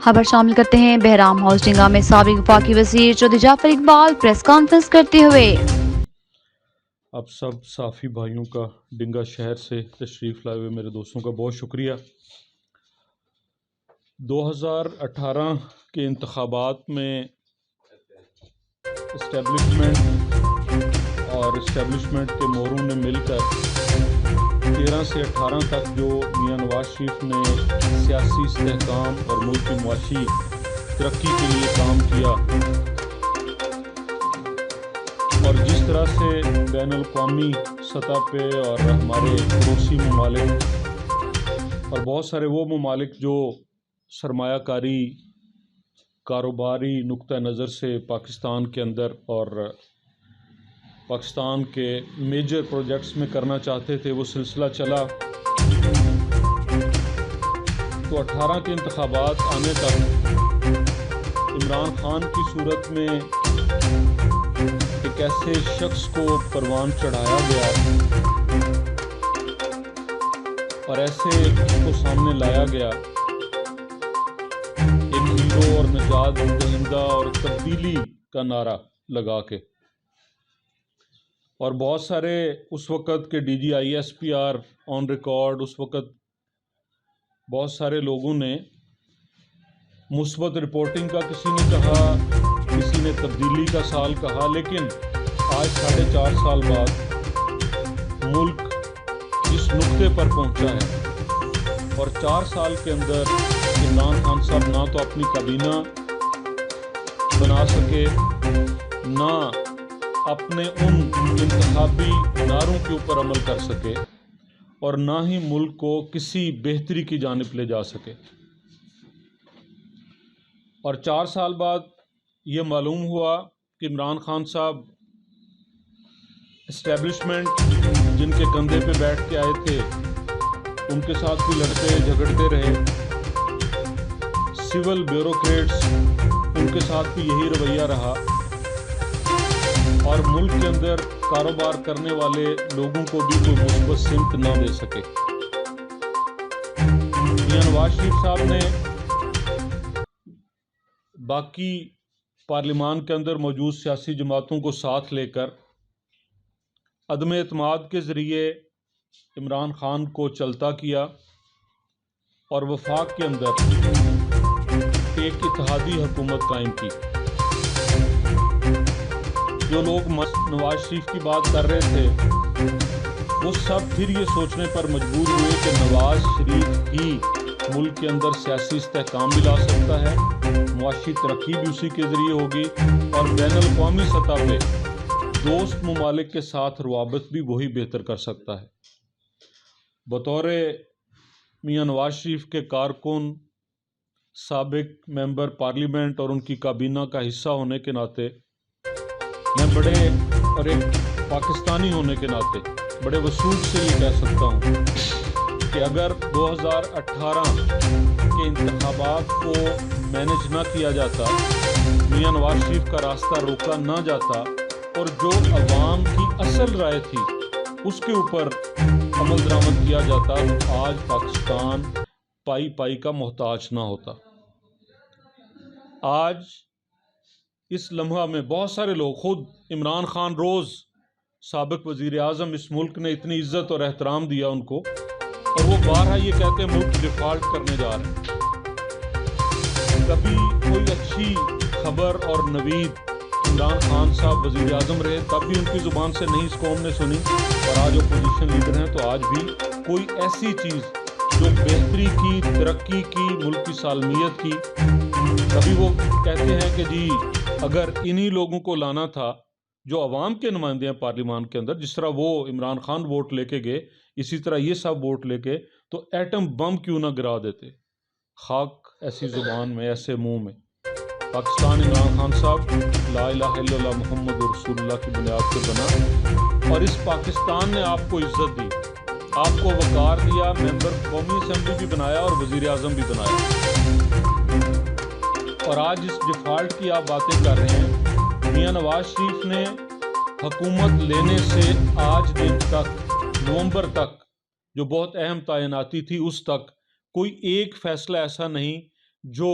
خبر شامل کرتے ہیں۔ بہرام ہاؤس ڈنگا میں سابق وفاقی وزیر چودھری جعفر اقبال پریس کانفرنس کرتے ہوئے آپ سب صحافی بھائیوں کا ڈنگا شہر سے تشریف لائے ہوئے میرے دوستوں کا بہت شکریہ۔ 2018 کے انتخابات میں اسٹیبلشمنٹ کے موروں نے مل کر 13 سے 18 تک جو میاں نواز شریف نے سیاسی استحکام اور ملک کی معاشی ترقی کے لیے کام کیا اور جس طرح سے بین الاقوامی سطح پہ اور ہمارے پڑوسی ممالک اور بہت سارے وہ ممالک جو سرمایہ کاری کاروباری نقطہ نظر سے پاکستان کے اندر اور پاکستان کے میجر پروجیکٹس میں کرنا چاہتے تھے، وہ سلسلہ چلا تو 18 کے انتخابات آنے تک عمران خان کی صورت میں ایک ایسے شخص کو پروان چڑھایا گیا اور ایسے اس کو سامنے لایا گیا ایک ہیرو اور نجات دہندہ اور تبدیلی کا نعرہ لگا کے، اور بہت سارے اس وقت کے D G I S P R on record, اس وقت بہت سارے لوگوں نے مثبت رپورٹنگ کا کسی نے کہا، کسی نے تبدیلی کا سال کہا، لیکن آج 4.5 سال بعد ملک اس نقطے پر پہنچا ہے اور 4 سال کے اندر عمران خان صاحب نہ تو اپنی کابینہ بنا سکے، نہ اپنے ان انتخابی نعروں کے اوپر عمل کر سکے اور نہ ہی ملک کو کسی بہتری کی جانب لے جا سکے۔ اور 4 سال بعد یہ معلوم ہوا کہ عمران خان صاحب اسٹیبلشمنٹ جن کے کندھے پہ بیٹھ کے آئے تھے ان کے ساتھ بھی لڑتے جھگڑتے رہے، سول بیوروکریٹس ان کے ساتھ بھی یہی رویہ رہا اور ملک کے اندر کاروبار کرنے والے لوگوں کو بھی کوئی مثبت سمت نہ دے سکے۔ میاں نواز شریف صاحب نے باقی پارلیمان کے اندر موجود سیاسی جماعتوں کو ساتھ لے کر عدم اعتماد کے ذریعے عمران خان کو چلتا کیا اور وفاق کے اندر ایک اتحادی حکومت قائم کی۔ جو لوگ نواز شریف کی بات کر رہے تھے وہ سب پھر یہ سوچنے پر مجبور ہوئے کہ نواز شریف ہی ملک کے اندر سیاسی استحکام بھی لا سکتا ہے، معاشی ترقی بھی اسی کے ذریعے ہوگی اور بین الاقوامی سطح پہ دوست ممالک کے ساتھ روابط بھی وہی بہتر کر سکتا ہے۔ بطور میاں نواز شریف کے کارکن، سابق ممبر پارلیمنٹ اور ان کی کابینہ کا حصہ ہونے کے ناطے میں بڑے اور ایک پاکستانی ہونے کے ناطے بڑے وثوق سے یہ کہہ سکتا ہوں کہ اگر 2018 کے انتخابات کو مینج نہ کیا جاتا، میاں نواز شریف کا راستہ روکا نہ جاتا اور جو عوام کی اصل رائے تھی اس کے اوپر عمل درآمد کیا جاتا تو آج پاکستان پائی پائی کا محتاج نہ ہوتا۔ آج اس لمحہ میں بہت سارے لوگ، خود عمران خان روز سابق وزیر اعظم، اس ملک نے اتنی عزت اور احترام دیا ان کو اور وہ بارہا یہ کہتے ہیں ملک ڈیفالٹ کرنے جا رہے ہیں۔ کبھی کوئی اچھی خبر اور نوید عمران خان صاحب وزیر اعظم رہے تب بھی ان کی زبان سے نہیں اس قوم نے سنی، اور آج اپوزیشن لیڈر ہیں تو آج بھی کوئی ایسی چیز جو بہتری کی، ترقی کی، ملک کی سالمیت کی، کبھی وہ کہتے ہیں کہ جی اگر انہی لوگوں کو لانا تھا جو عوام کے نمائندے ہیں پارلیمان کے اندر، جس طرح وہ عمران خان ووٹ لے کے گئے اسی طرح یہ سب ووٹ لے کے تو ایٹم بم کیوں نہ گرا دیتے۔ خاک ایسی زبان میں، ایسے منہ میں۔ پاکستان عمران خان صاحب لا الہ الا اللہ محمد رسول اللہ کی بنیاد پہ بنا اور اس پاکستان نے آپ کو عزت دی، آپ کو وقار دیا، ممبر قومی اسمبلی بھی بنایا اور وزیر اعظم بھی بنایا، اور آج اس ڈیفالٹ کی آپ باتیں کر رہے ہیں۔ میاں نواز شریف نے حکومت لینے سے آج دن تک، نومبر تک جو بہت اہم تعیناتی تھی اس تک کوئی ایک فیصلہ ایسا نہیں جو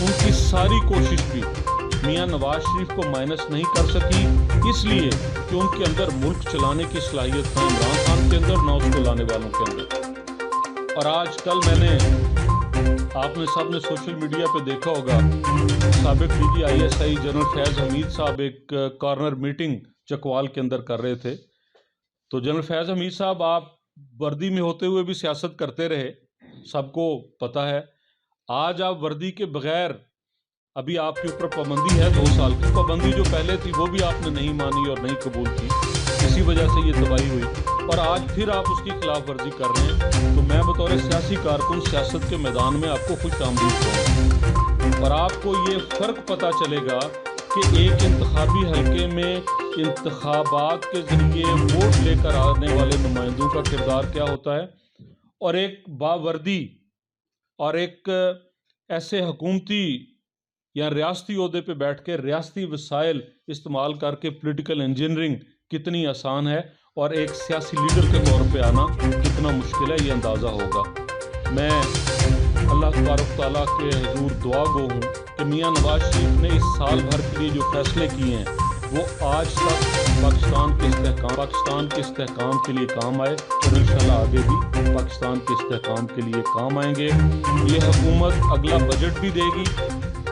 ان کی ساری کوشش بھی میاں نواز شریف کو مائنس نہیں کر سکی، اس لیے کہ ان کے اندر ملک چلانے کی صلاحیت نہ عمران خان کے اندر نہ اس کو لانے والوں کے اندر۔ اور آج کل میں نے آپ نے سب نے سوشل میڈیا پہ دیکھا ہوگا، سابق D G I S I general Faiz Hameed صاحب ایک کارنر میٹنگ چکوال کے اندر کر رہے تھے، تو جنرل فیض حمید صاحب آپ وردی میں ہوتے ہوئے بھی سیاست کرتے رہے، سب کو پتہ ہے۔ آج آپ وردی کے بغیر، ابھی آپ کے اوپر پابندی ہے 2 سال کی، پابندی جو پہلے تھی وہ بھی آپ نے نہیں مانی اور نہیں قبول کی، اسی وجہ سے یہ تباہی ہوئی، اور آج پھر آپ اس کی خلاف ورزی کر رہے ہیں۔ تو میں بطور سیاسی کارکن سیاست کے میدان میں آپ کو خوش آمدید کروں، اور آپ کو یہ فرق پتہ چلے گا کہ ایک انتخابی حلقے میں انتخابات کے ذریعے ووٹ لے کر آنے والے نمائندوں کا کردار کیا ہوتا ہے، اور ایک باوردی اور ایک ایسے حکومتی یا ریاستی عہدے پہ بیٹھ کے ریاستی وسائل استعمال کر کے پولیٹیکل انجینئرنگ کتنی آسان ہے، اور ایک سیاسی لیڈر کے طور پہ آنا کتنا مشکل ہے، یہ اندازہ ہوگا۔ میں اللہ تبارک تعالیٰ کے حضور دعا گو ہوں کہ میاں نواز شریف نے اس سال بھر کے لیے جو فیصلے کیے ہیں وہ آج تک پاکستان کے استحکام کے لیے کام آئے، اور انشاءاللہ آگے بھی پاکستان کے استحکام کے لیے کام آئیں گے۔ یہ حکومت اگلا بجٹ بھی دے گی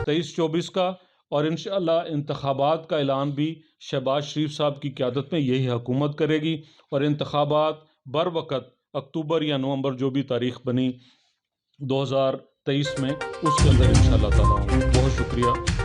23-24 کا، اور انشاءاللہ انتخابات کا اعلان بھی شہباز شریف صاحب کی قیادت میں یہی حکومت کرے گی، اور انتخابات بر وقت اکتوبر یا نومبر جو بھی تاریخ بنی 2023 میں، اس کے اندر انشاءاللہ تعالیٰ ہوں۔ بہت شکریہ۔